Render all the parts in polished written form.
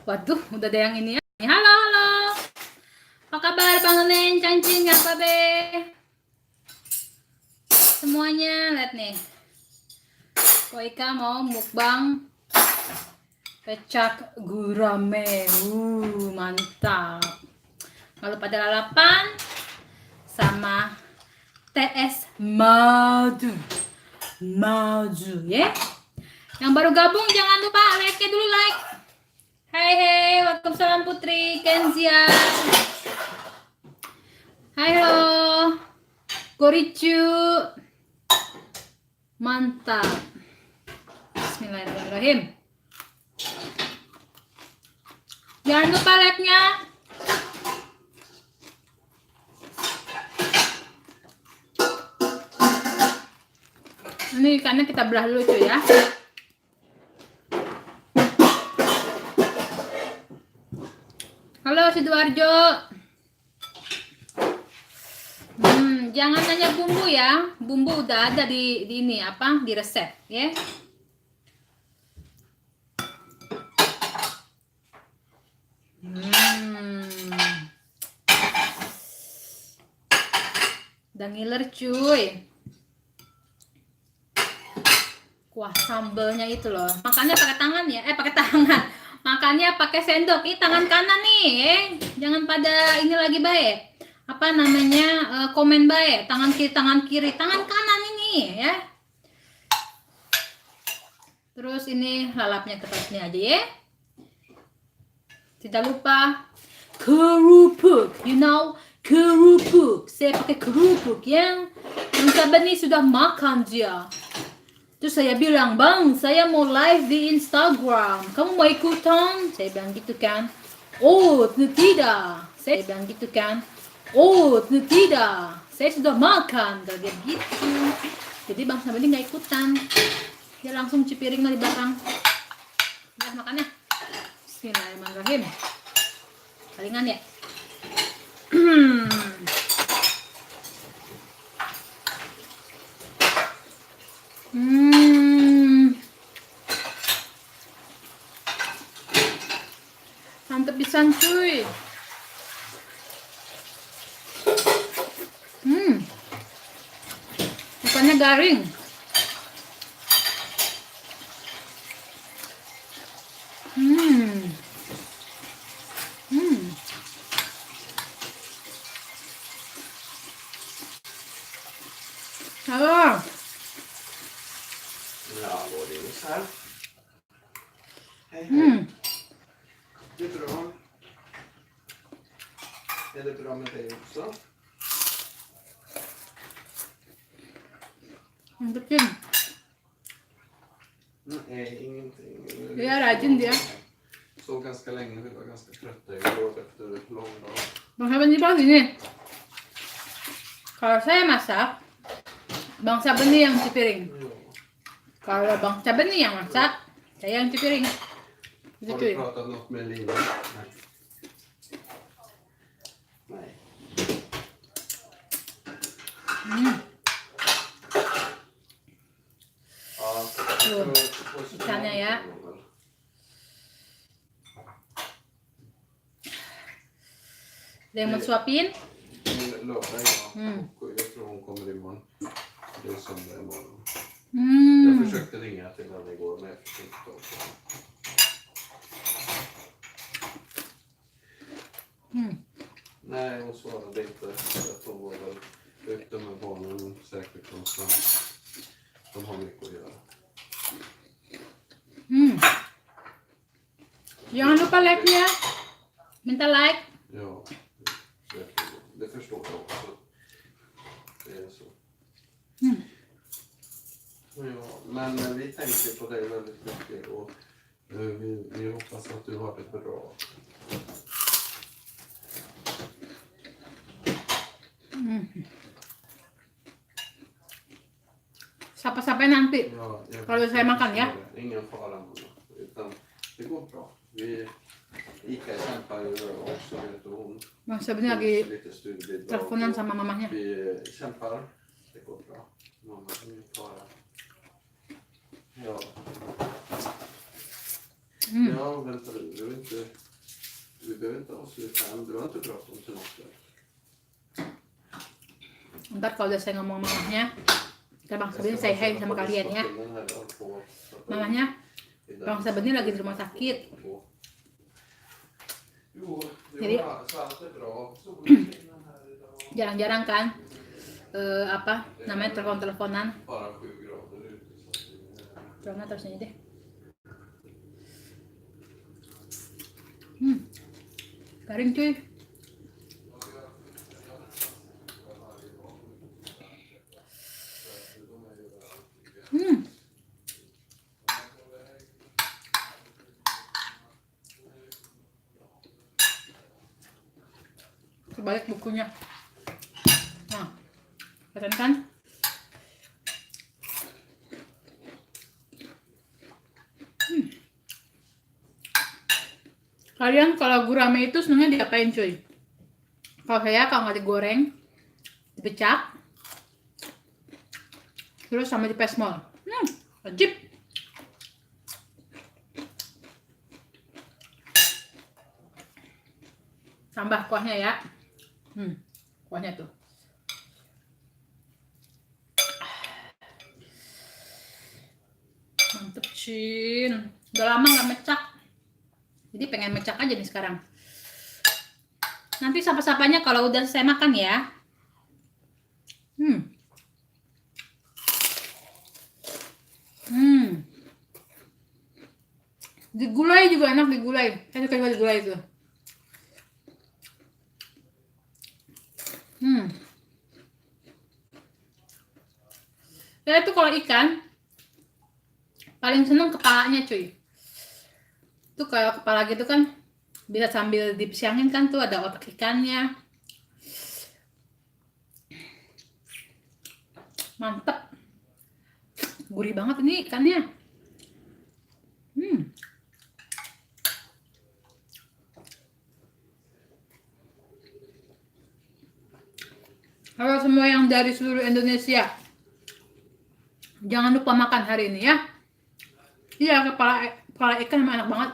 Waduh, udah ada yang ini ya. Halo, halo. Apa kabar Bang Neng, Cancing, apa be? Semuanya, lihat nih. Koika mau mukbang pecak gurame. Mantap. Lalu pada lalapan sama TS madu. Madu, ya. Yang baru gabung jangan lupa like dulu, like. Hai, waalaikumsalam Putri, Kenzia. Halo, Goricu. Mantap. Bismillahirrahmanirrahim. Jangan lupa like-nya. Ini ikannya kita belah dulu cuy ya. Halo Sidoarjo. Jangan tanya bumbu ya. Bumbu udah ada di ini apa? Di resep, ya. Udah ngiler cuy. Kuah sambelnya itu loh. Makannya pakai tangan ya. Pakai tangan. Makannya pakai sendok. Ini tangan kanan nih, Jangan pada ini lagi baik. Apa namanya? Komen baik. Tangan kiri, tangan kanan ini ya. Terus ini lalapnya kertasnya aja ya. Tidak lupa kerupuk, you know, kerupuk. Saya pakai kerupuk yang sahabat nih sudah makan dia. Terus saya bilang, Bang, saya mau live di Instagram. Kamu mau ikutan? Saya bilang gitu kan. Oh, tidak. Saya bilang gitu kan. Oh, tidak. Saya sudah makan. Kayak gitu. Jadi Bang Sahabat ini nggak ikutan. Dia langsung cipiring di belakang. Udah makannya. Bismillahirrahmanirrahim. Palingan ya. Mantep pisan cuy. Ikannya garing. Halo. Ja, det är så här. Hej, hej. Det är bra. Är det bra med dig också? Mantekin. Nej, ingenting. Dia rajin dia. Så ganska länge, vi var ganska trötta igår efter en lång dag. Bang Saben nih Bang gini. Kalau saya masak, Bang Saben nih yang cipiring. Kalau Bang Saben nih yang masak, saya yang cipiring. Gitu Har cuy. du pratat något med Lina? Nej. Ja, ikannya ya. Ada yang mau suapin? Lördag, ja. Och jag tror hon kommer imorgon. Det är söndag imorgon. Jag försökte ringa till henne igår, men jag fick inte tag på henne. Nej, hon svarade inte. Att hon var väl ute med barnen säkert någonstans. De har mycket att göra. Jangan lupa like-nya. Minta like. Ja, det förstår jag också. Det är så. Ja, men vi tänker på dig väldigt mycket och vi hoppas att du har det bra. Sampai nanti. Ja, Kalau saya makan ya. Ingen fara med det, utan det går bra. Ika kämpar ju också, vet du, hon. Bang Saben lagi Lite studiebidrag. teleponan sama mamahnya. Vi kämpar, det går bra. Mamma, ingen fara. Ja. Ja, Ja, vänta nu. Vi behöver inte avsluta än. Du har inte pratat om semester. Ntar kalau udah saya ngomong mamahnya, kita Bang Sabeni say hi sama kalian ya. Mamahnya, Bang Sabeni lagi di rumah sakit. Jadi jarang-jarang kan apa namanya telepon-teleponan. Corona terus ini deh. Garing cuy. Terbalik bukunya. Nah, keren kan? Kalian kalau gurame itu senangnya diapain cuy? Kalau saya kalau nggak digoreng, dipecah, terus sama dipesmol. Wajib. Tambah kuahnya ya. Kuahnya tuh. Mantep Cin. Udah lama nggak mecak. Jadi pengen mecak aja nih sekarang. Nanti sapa-sapanya kalau udah saya makan ya. Digulai juga enak, digulai. Saya suka juga digulai itu. Saya tuh kalau ikan paling seneng kepalanya cuy. Tuh kalau kepala gitu kan bisa sambil dipesiangin kan, tuh ada otak ikannya. Mantep. Gurih banget ini ikannya. Halo semua yang dari seluruh Indonesia, jangan lupa makan hari ini ya. Iya, kepala ikan emang enak banget.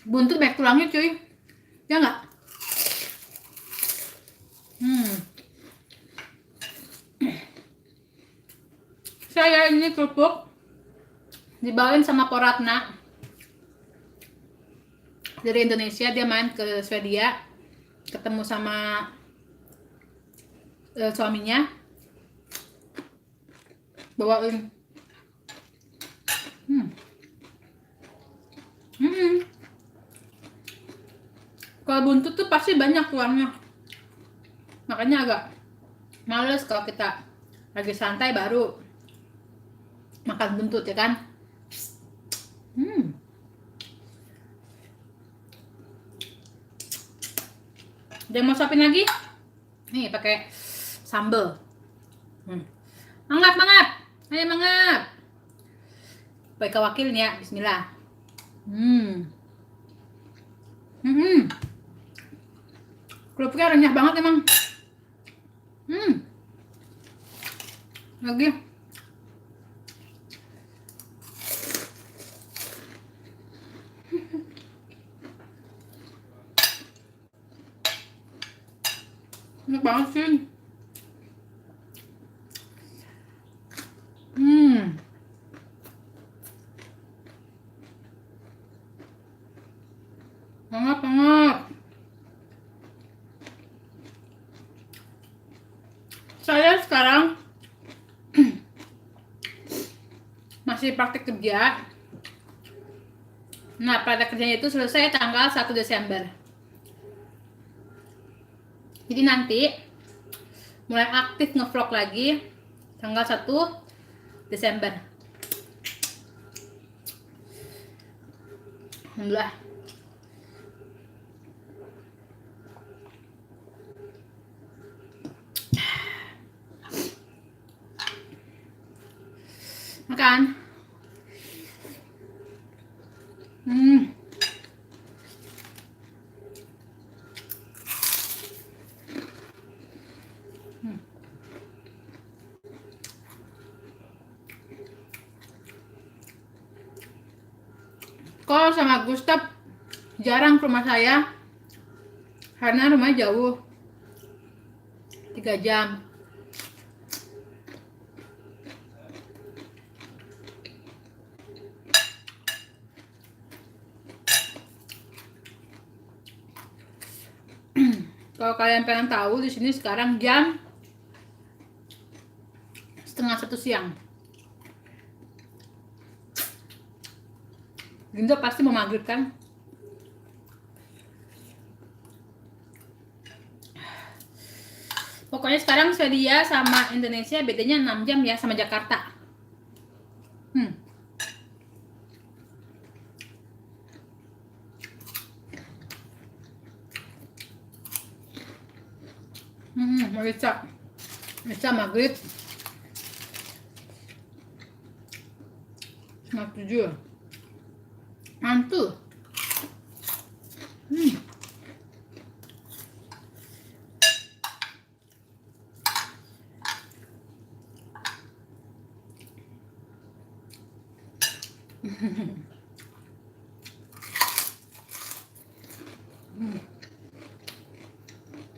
Buntut banyak tulangnya cuy, ya nggak? Saya ini kerupuk dibawain sama Poratna dari Indonesia. Dia main ke Swedia, ketemu sama suaminya, bawain. Kalau buntut tuh pasti banyak tulangnya, makanya agak males kalau kita lagi santai baru makan buntut ya kan. Udah mau suapin lagi nih pakai sambal. Mangap, ayo mangap. Baik wakilnya, bismillah. Kerupuknya renyah banget emang. Lagi. Enak banget sih. Hangat. Saya sekarang masih praktik kerja. Nah, praktek kerjanya itu selesai tanggal 1 Desember. Jadi nanti mulai aktif ngevlog lagi tanggal 1 Desember. Alhamdulillah. Makan. Kalau sama Gustaf jarang ke rumah saya karena rumahnya jauh 3 jam. Kalau kalian pengen tahu, di sini sekarang jam setengah 1 siang. Ginda pasti mau maghrib kan? Pokoknya sekarang Swedia sama Indonesia bedanya 6 jam ya, sama Jakarta. Bisa maghrib setengah 7. Mantul.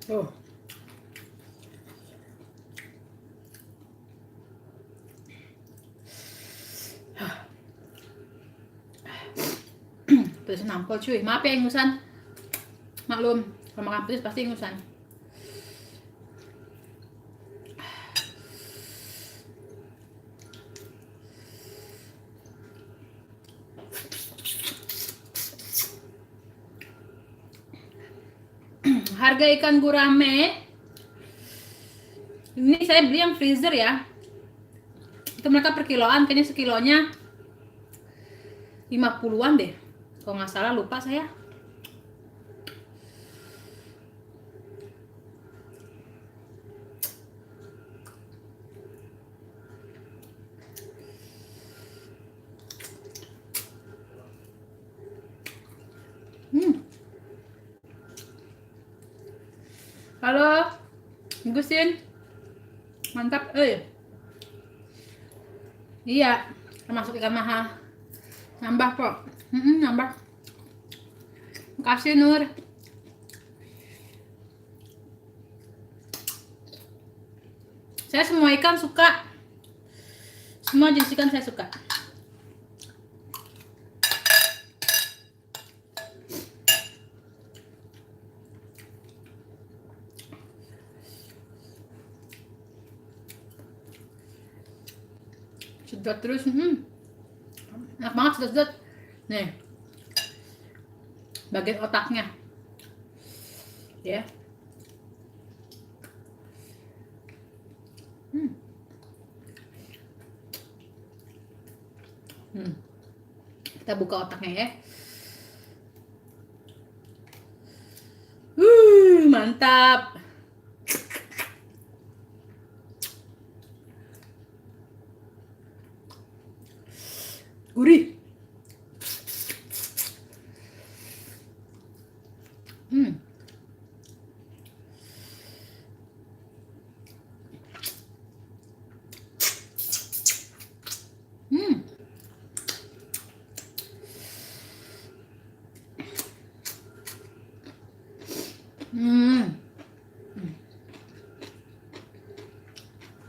Oh. Pedes nampol cuy. Maaf ya ingusan. Maklum, kalau makan pedes pasti ingusan. Harga ikan gurame ini saya beli yang freezer ya. Itu mereka per kiloan, kayaknya sekilonya 50-an deh. Kalau nggak salah, lupa saya. Halo, Gusin. Mantap, Iya, termasuk ikan mahal. Nambah kok. Nambah. Makasih Nur. Saya semua ikan suka. Semua jenis ikan saya suka. Sedot terus. Enak banget sedot-sedot. Nih. Bagian otaknya. Ya. Kita buka otaknya ya. Mantap. Gurih.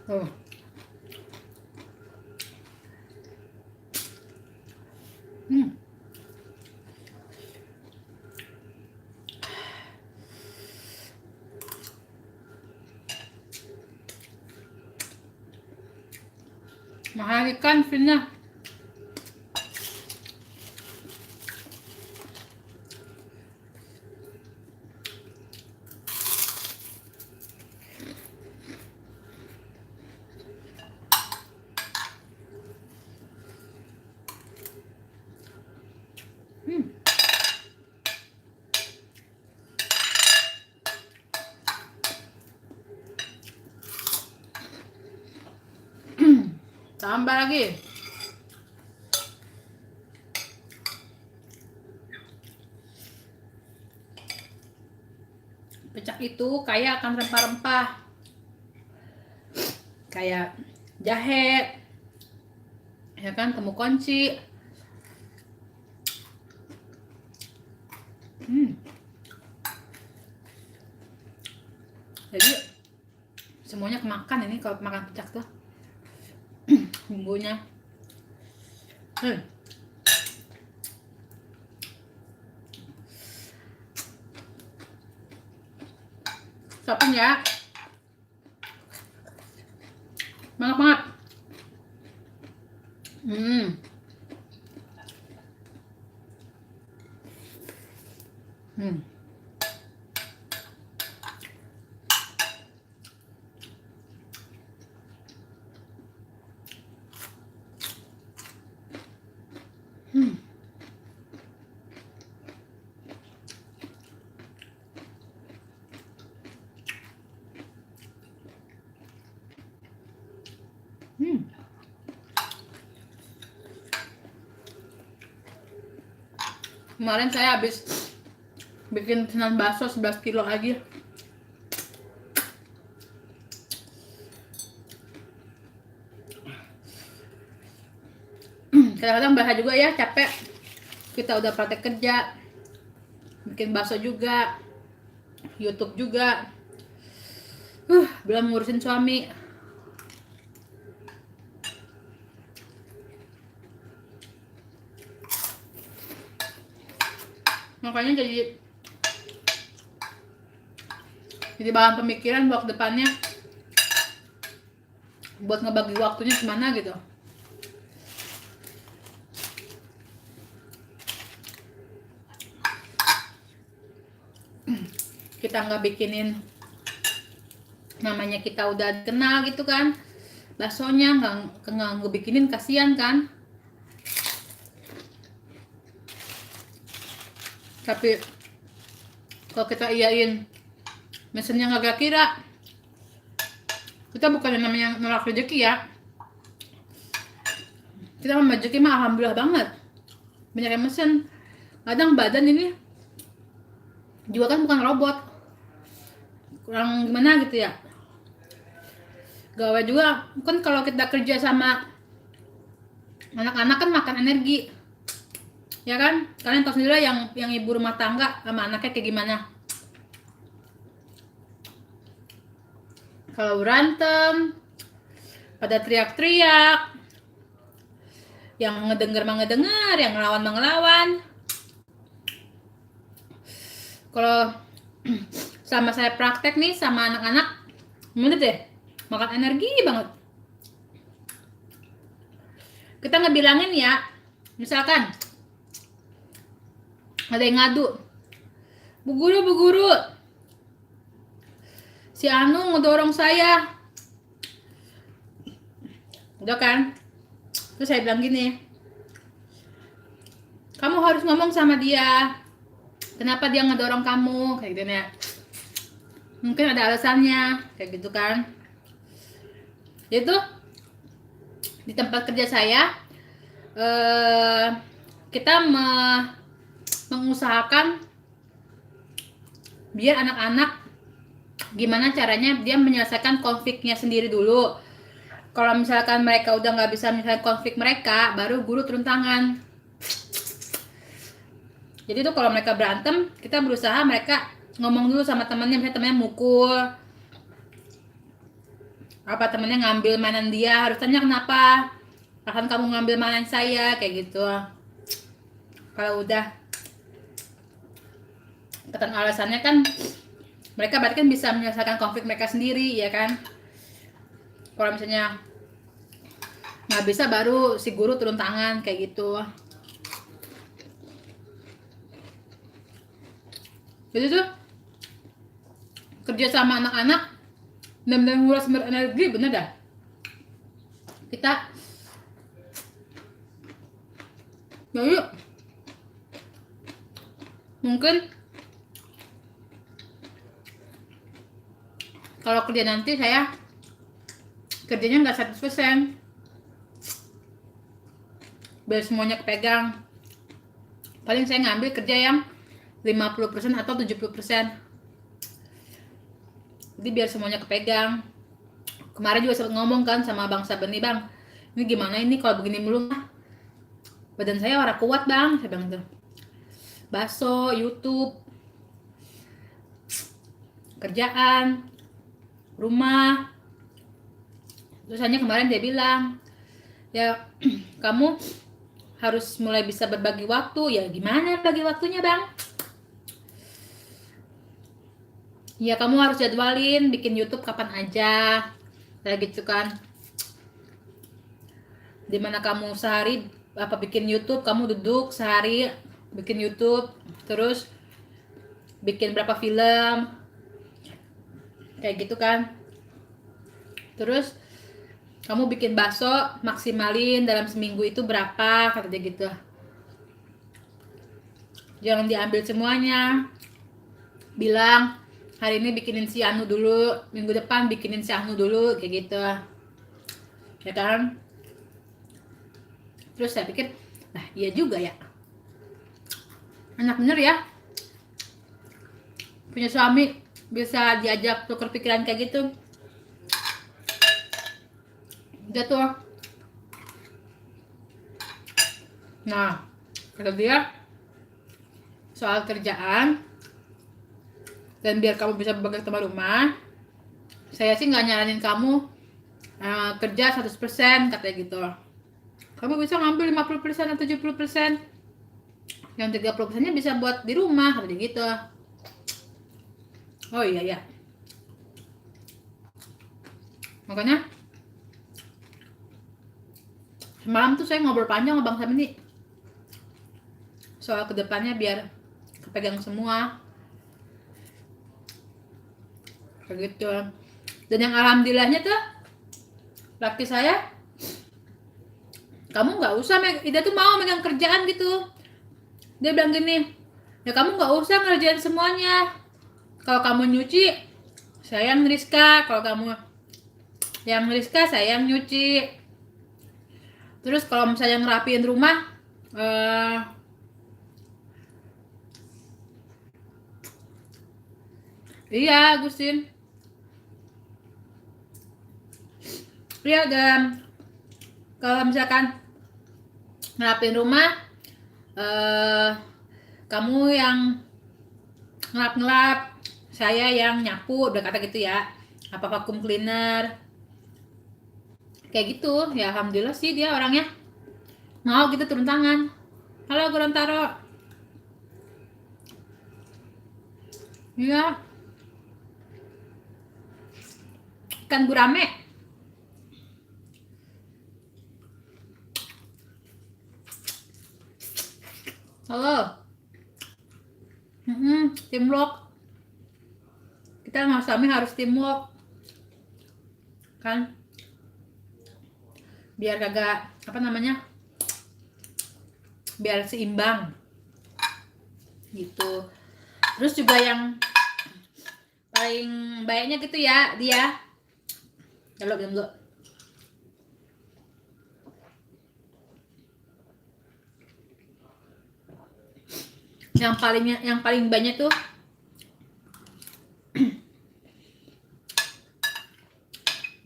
Oh. Mahal ikan finnya. Tambah lagi. Pecak itu kaya akan rempah-rempah. Kayak jahe. Ya kan, temu kunci. Jadi semuanya kemakan ini kalau makan pecak tuh. Bumbunya. Suapin ya. Banget banget. Kemarin saya habis bikin pesanan bakso 11 kilo lagi. Kadang-kadang bahaya juga ya, capek. Kita udah praktek kerja, bikin bakso juga, YouTube juga, belum ngurusin suami. Makanya jadi bahan pemikiran buat depannya, buat ngebagi waktunya gimana gitu. Kita nggak bikinin, namanya kita udah kenal gitu kan, baksonya nggak ngebikinin, kasihan kan. Tapi kalau kita iyain mesennya nggak kira, kita bukan namanya nolak rezeki ya. Kita mah rezeki mah alhamdulillah banget, banyak yang mesen. Kadang badan ini juga kan bukan robot, kurang gimana gitu ya. Gawe juga kan, kalau kita kerja sama anak-anak kan makan energi, ya kan? Kalian tahu sendiri yang ibu rumah tangga sama anaknya kayak gimana. Kalau berantem pada teriak-teriak, yang ngedenger mah ngedenger, yang ngelawan mah ngelawan. Kalau sama saya praktek nih sama anak-anak, gimana deh, makan energi banget. Kita ngebilangin ya, misalkan ada yang ngadu, bu guru, si Anu ngedorong saya, udah kan. Terus saya bilang gini, kamu harus ngomong sama dia, kenapa dia ngedorong kamu, kayak gitu ya. Mungkin ada alasannya, kayak gitu kan. Itu di tempat kerja saya, kita mengusahakan biar anak-anak gimana caranya dia menyelesaikan konfliknya sendiri dulu. Kalau misalkan mereka udah nggak bisa menyelesaikan konflik mereka, baru guru turun tangan. Jadi tuh kalau mereka berantem, kita berusaha mereka ngomong dulu sama temannya, misalnya temannya mukul, apa temannya ngambil mainan dia, harus tanya kenapa akan kamu ngambil mainan saya, kayak gitu. Kalau udah katakan alasannya kan, mereka berarti kan bisa menyelesaikan konflik mereka sendiri, ya kan. Kalau misalnya nggak bisa, baru si guru turun tangan, kayak gitu. Jadi tuh kerja sama anak-anak benar-benar nguras sumber energi, bener dah. Kita yuk mungkin kalau kerja nanti saya kerjanya nggak 100%, biar semuanya kepegang. Paling saya ngambil kerja yang 50% atau 70%. Jadi biar semuanya kepegang. Kemarin juga sempat ngomong kan sama Bang Sabeni, Bang, ini gimana ini kalau begini mulu, badan saya orang kuat Bang, saya bilang gitu. bakso, YouTube, kerjaan, rumah. Terus hanya kemarin dia bilang, ya kamu harus mulai bisa berbagi waktu. Ya gimana bagi waktunya bang? Ya kamu harus jadwalin bikin YouTube kapan aja, kayak gitu kan. Dimana kamu sehari apa bikin YouTube, kamu duduk sehari bikin YouTube, terus bikin berapa film, kayak gitu kan. Terus kamu bikin bakso maksimalin dalam seminggu itu berapa, kata dia gitu. Jangan diambil semuanya, bilang hari ini bikinin si Anu dulu, minggu depan bikinin si Anu dulu, kayak gitu ya kan. Terus saya pikir, nah iya juga ya, enak bener ya punya suami bisa diajak tukar pikiran kayak gitu. Dia tuh, nah kata dia soal kerjaan dan biar kamu bisa berbagi sama rumah, saya sih nggak nyaranin kamu kerja 100%, katanya gitu. Kamu bisa ngambil 50% atau 70%, yang 30%-nya bisa buat di rumah, katanya gitu. Oh iya ya, makanya semalam tuh saya ngobrol panjang sama Bang Sam ini soal kedepannya biar kepegang semua, kayak gitu. Dan yang alhamdulillahnya tuh laki saya, kamu nggak usah, dia tuh mau megang kerjaan gitu. Dia bilang gini, ya kamu nggak usah ngerjain semuanya. Kalau kamu nyuci, saya yang Rizka. Kalau kamu yang Rizka, saya yang nyuci. Terus kalau misalnya ngerapiin rumah, iya Agustin. Iya, dan kalau misalkan ngerapiin rumah, kamu yang ngelap-ngelap, saya yang nyapu, udah kata gitu ya. Apa vacuum cleaner, kayak gitu. Ya alhamdulillah sih dia orangnya mau gitu turun tangan. Halo Gorontalo. Iya, ikan gurame. Halo. Teamwork. Kita sama suami harus teamwork kan, biar kagak apa namanya, biar seimbang gitu. Terus juga yang paling baiknya gitu ya dia, kalau dulu yang paling banyak tuh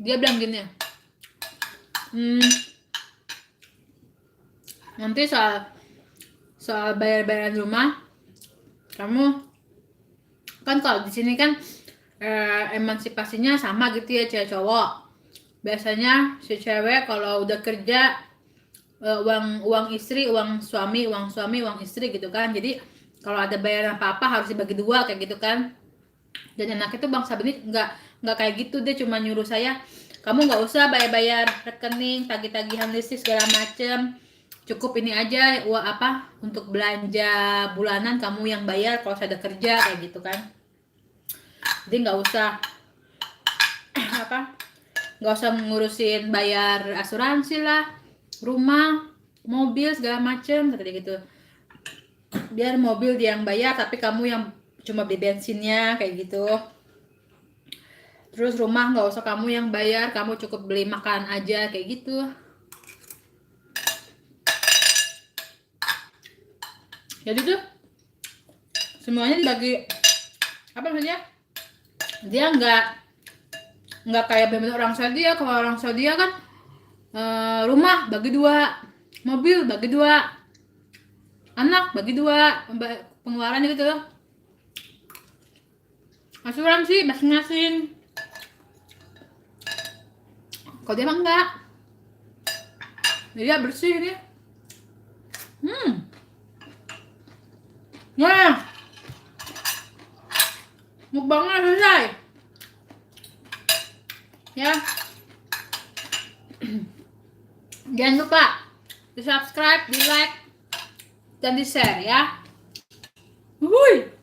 dia bilang gini, nanti soal bayar-bayaran rumah, kamu kan kalau di sini kan emansipasinya sama gitu ya, cewek cowok. Biasanya si cewek kalau udah kerja, uang istri, uang suami, uang istri gitu kan. Jadi kalau ada bayaran apa-apa harus dibagi dua, kayak gitu kan. Dan enaknya tuh Bang Sabini nggak kayak gitu. Dia cuma nyuruh saya, kamu nggak usah bayar rekening, tagih-tagihan listrik segala macem, cukup ini aja uang apa untuk belanja bulanan kamu yang bayar kalau saya ada kerja, kayak gitu kan. Jadi nggak usah apa, nggak usah ngurusin bayar asuransi lah, rumah, mobil segala macem, kayak gitu. Biar mobil dia yang bayar tapi kamu yang cuma beli bensinnya, kayak gitu. Terus rumah nggak usah kamu yang bayar, kamu cukup beli makan aja, kayak gitu. Jadi tuh semuanya dibagi, apa maksudnya, dia nggak kayak bener orang Saudi ya. Kalau orang Saudi ya kan rumah bagi dua, mobil bagi dua, Anak bagi 2 pengeluaran gitu. Asuransi masing-masing. Kalau dia mah enggak. Dia bersih dia. Nah, mukbangnya selesai. Ya. Jangan lupa di subscribe, di like, dan di share ya. Wuih.